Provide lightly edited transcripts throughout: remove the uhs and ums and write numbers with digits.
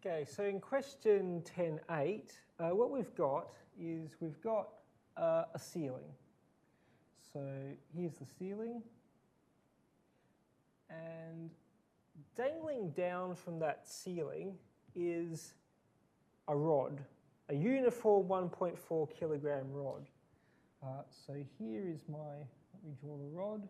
Okay, so in question 10.8, what we've got is we've got a ceiling. So here's the ceiling, and dangling down from that ceiling is a rod, a uniform 1.4 kilogram rod. So here is let me draw the rod.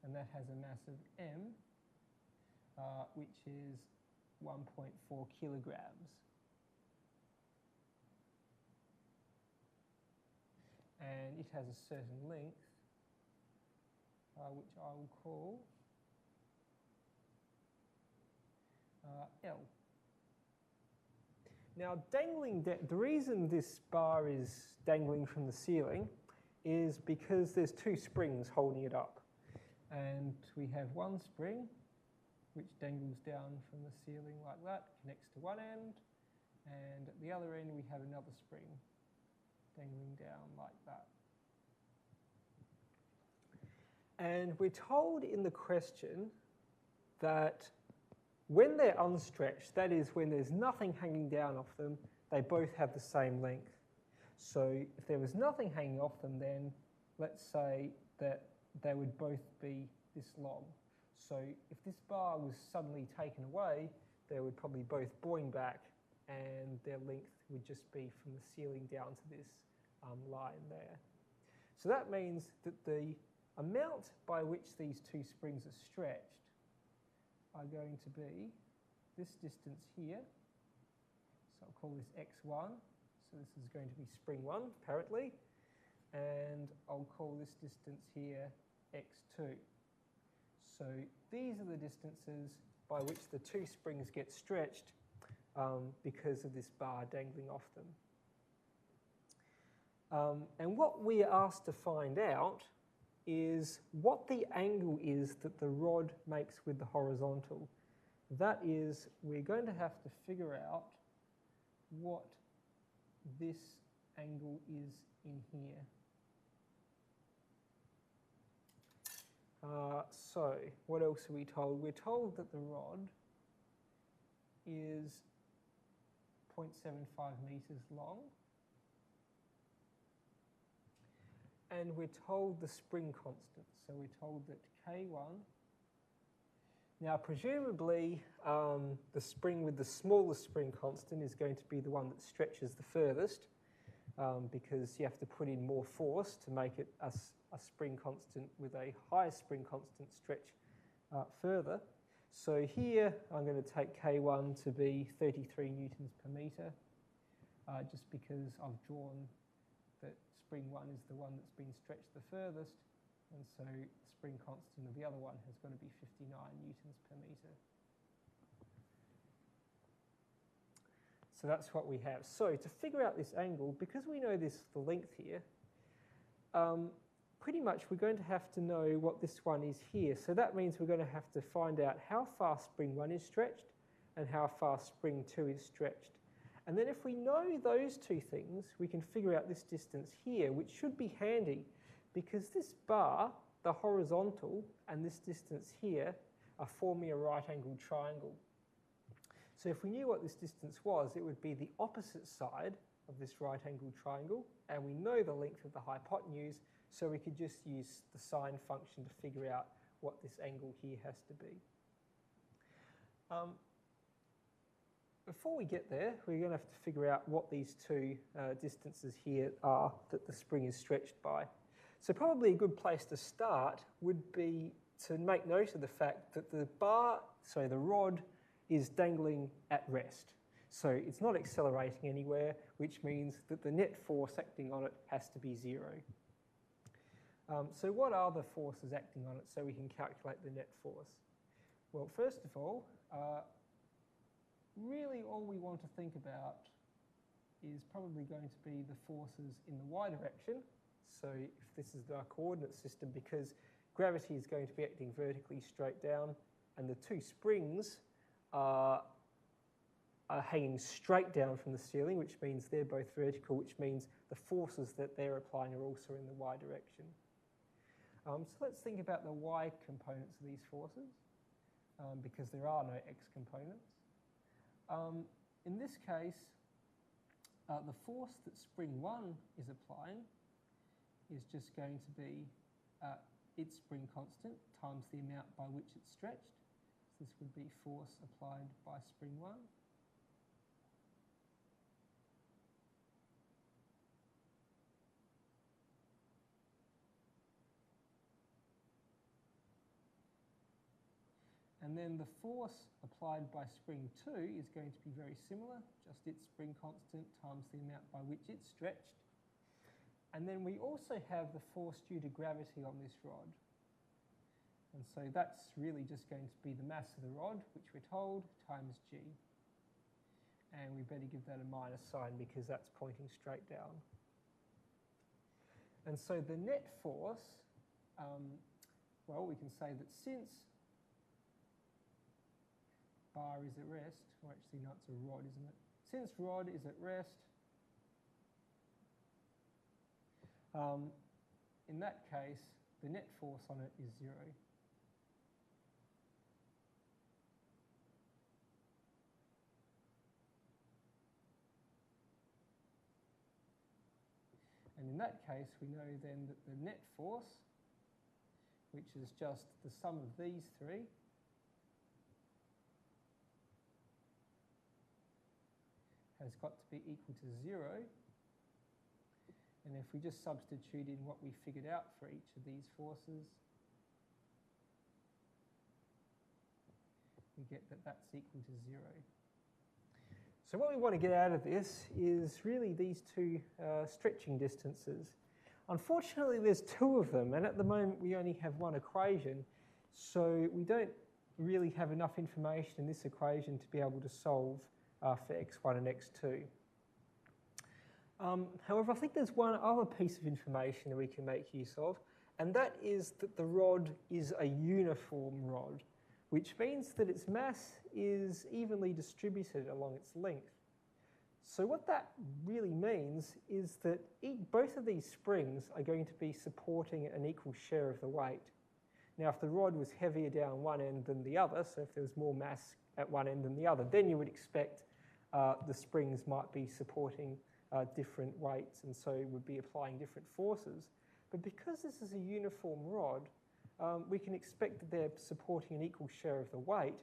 And that has a mass of m, which is 1.4 kilograms. And it has a certain length, which I will call L. Now, the reason this bar is dangling from the ceiling is because there's two springs holding it up. And we have one spring which dangles down from the ceiling like that, connects to one end, and at the other end we have another spring dangling down like that. And we're told in the question that when they're unstretched, that is when there's nothing hanging down off them, they both have the same length. So if there was nothing hanging off them, then let's say that they would both be this long. So if this bar was suddenly taken away, they would probably both boing back, and their length would just be from the ceiling down to this line there. So that means that the amount by which these two springs are stretched are going to be this distance here. So I'll call this x1. So this is going to be spring 1, apparently. And I'll call this distance here x2. So these are the distances by which the two springs get stretched because of this bar dangling off them. And what we are asked to find out is what the angle is that the rod makes with the horizontal. That is, we're going to have to figure out what this angle is in here. So what else are we told? We're told that the rod is 0.75 meters long. And we're told the spring constant. So we're told that K1. Now, presumably, the spring with the smallest spring constant is going to be the one that stretches the furthest, because you have to put in more force to make it a spring constant with a higher spring constant stretch further. So here, I'm going to take K1 to be 33 newtons per meter, just because I've drawn that spring 1 is the one that's been stretched the furthest, and so the spring constant of the other one has got to be 59 newtons per meter. So that's what we have. So to figure out this angle, because we know the length here, pretty much we're going to have to know what this one is here. So that means we're going to have to find out how far spring 1 is stretched and how far spring 2 is stretched. And then if we know those two things, we can figure out this distance here, which should be handy because this bar, the horizontal, and this distance here are forming a right-angled triangle. So if we knew what this distance was, it would be the opposite side of this right-angled triangle, and we know the length of the hypotenuse, so we could just use the sine function to figure out what this angle here has to be. Before we get there, we're going to have to figure out what these two distances here are that the spring is stretched by. So probably a good place to start would be to make note of the fact that the rod is dangling at rest. So it's not accelerating anywhere, which means that the net force acting on it has to be 0. So what are the forces acting on it so we can calculate the net force? Well, first of all, really all we want to think about is probably going to be the forces in the y direction. So if this is our coordinate system, because gravity is going to be acting vertically straight down, and the two springs are hanging straight down from the ceiling, which means they're both vertical, which means the forces that they're applying are also in the y direction. So let's think about the y components of these forces, because there are no x components. In this case, the force that spring 1 is applying is just going to be its spring constant times the amount by which it's stretched. So this would be force applied by spring 1. And then the force applied by spring 2 is going to be very similar, just its spring constant times the amount by which it's stretched. And then we also have the force due to gravity on this rod. And so that's really just going to be the mass of the rod, which we're told, times g. And we better give that a minus sign because that's pointing straight down. And so the net force, well, we can say that since bar is at rest, or actually no, it's a rod, isn't it? Since rod is at rest, in that case, the net force on it is 0. And in that case, we know then that the net force, which is just the sum of these three, has got to be equal to 0. And if we just substitute in what we figured out for each of these forces, we get that that's equal to 0. So what we want to get out of this is really these two stretching distances. Unfortunately, there's two of them, and at the moment we only have one equation, so we don't really have enough information in this equation to be able to solve for x1 and x2. However, I think there's one other piece of information that we can make use of, and that is that the rod is a uniform rod, which means that its mass is evenly distributed along its length. So what that really means is that both of these springs are going to be supporting an equal share of the weight. Now, if the rod was heavier down one end than the other, so if there was more mass at one end than the other, then you would expect the springs might be supporting different weights, and so would be applying different forces. But because this is a uniform rod, we can expect that they're supporting an equal share of the weight,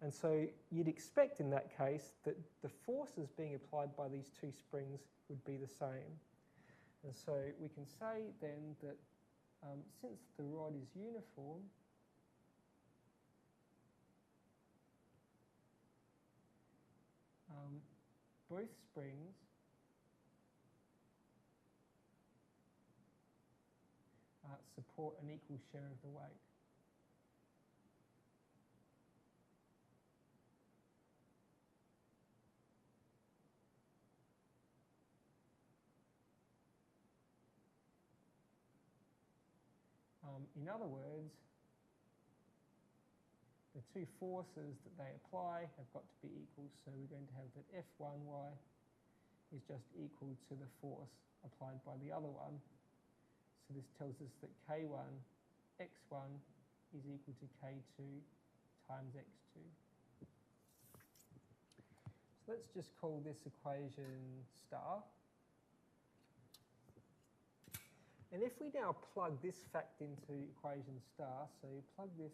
and so you'd expect in that case that the forces being applied by these two springs would be the same. And so we can say then that since the rod is uniform, both springs support an equal share of the weight. In other words, the two forces that they apply have got to be equal, so we're going to have that F1y is just equal to the force applied by the other one. So this tells us that K1 x1 is equal to K2 times x2. So let's just call this equation star. And if we now plug this fact into equation star, so you plug this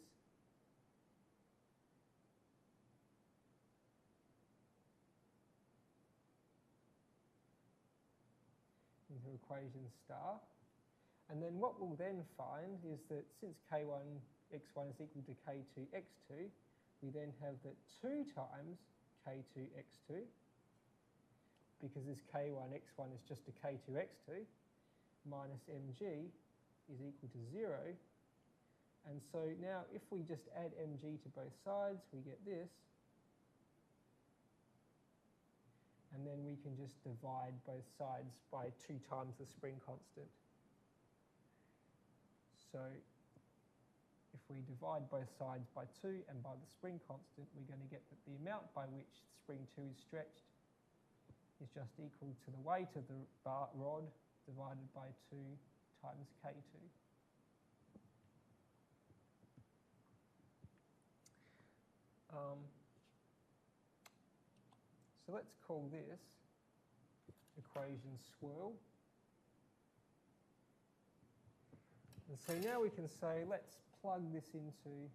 into equation star, and then what we'll then find is that since K1 x1 is equal to K2 x2, we then have that 2 times K2 x2, because this K1 x1 is just a K2 x2, minus mg is equal to 0. And so now if we just add mg to both sides, we get this. And then we can just divide both sides by 2 times the spring constant. So if we divide both sides by 2 and by the spring constant, we're going to get that the amount by which spring 2 is stretched is just equal to the weight of the rod divided by 2 times K2. So let's call this equation swirl. And so now we can say, let's plug this into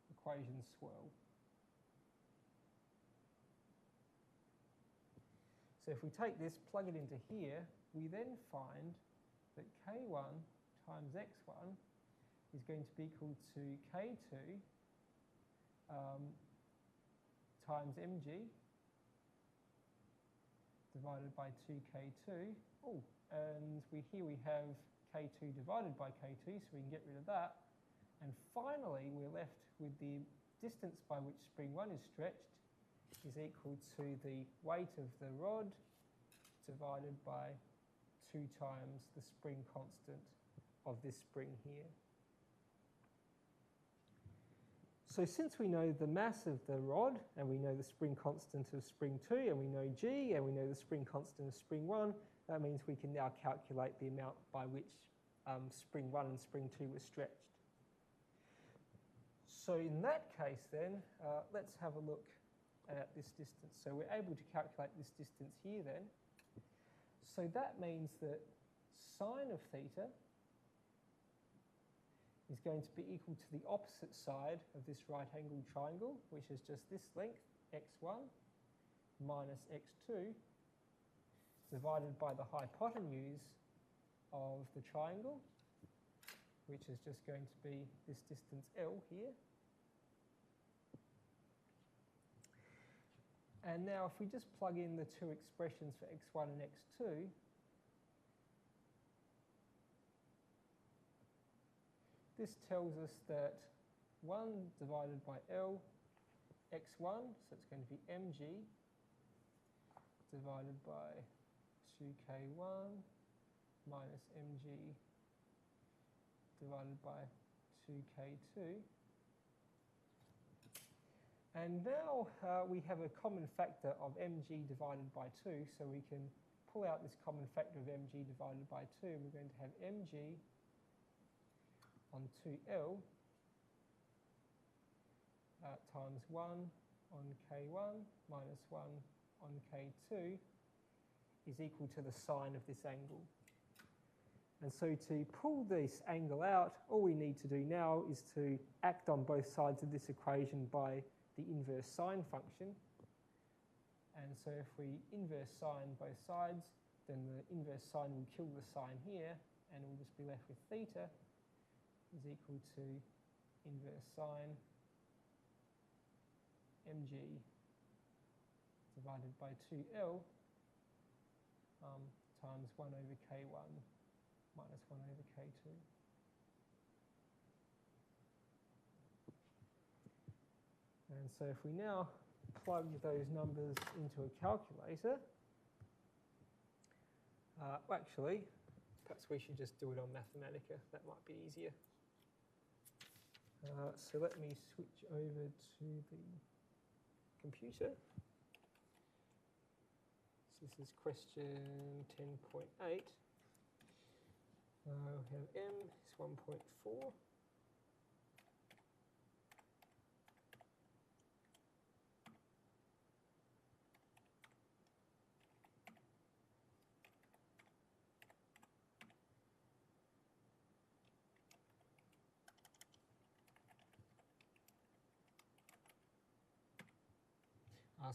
equation swirl. So if we take this, plug it into here, we then find that K1 times X1 is going to be equal to K2 times mg divided by 2K2. Oh, and here we have K2 divided by K2, so we can get rid of that. And finally, we're left with the distance by which spring 1 is stretched is equal to the weight of the rod divided by 2 times the spring constant of this spring here. So since we know the mass of the rod, and we know the spring constant of spring 2, and we know G, and we know the spring constant of spring 1, that means we can now calculate the amount by which spring 1 and spring 2 were stretched. So in that case then, let's have a look at this distance. So we're able to calculate this distance here then. So that means that sine of theta is going to be equal to the opposite side of this right-angled triangle, which is just this length, x1 minus x2, divided by the hypotenuse of the triangle, which is just going to be this distance L here. And now if we just plug in the two expressions for x1 and x2, this tells us that 1 divided by L, x1, so it's going to be mg, divided by 2k1 minus mg divided by 2k2. And now we have a common factor of mg divided by 2, so we can pull out this common factor of mg divided by 2, and we're going to have mg on 2L times 1 on K1 minus 1 on K2 is equal to the sine of this angle. And so to pull this angle out, all we need to do now is to act on both sides of this equation by the inverse sine function. And so if we inverse sine both sides, then the inverse sine will kill the sine here, and we'll just be left with theta is equal to inverse sine mg divided by 2L times 1 over K1 minus 1 over K2. And so if we now plug those numbers into a calculator, actually, perhaps we should just do it on Mathematica. That might be easier. So let me switch over to the computer. So this is question 10.8. We have m is 1.4.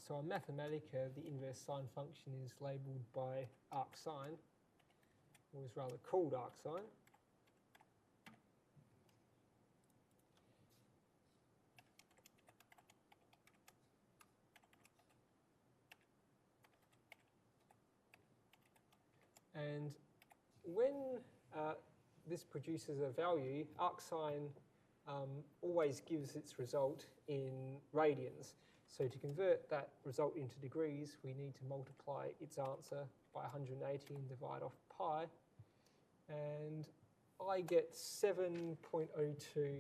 So on Mathematica, the inverse sine function is labelled by arcsine, or is rather called arcsine. And when this produces a value, arcsine always gives its result in radians. So to convert that result into degrees, we need to multiply its answer by 180 and divide off pi. And I get 7.02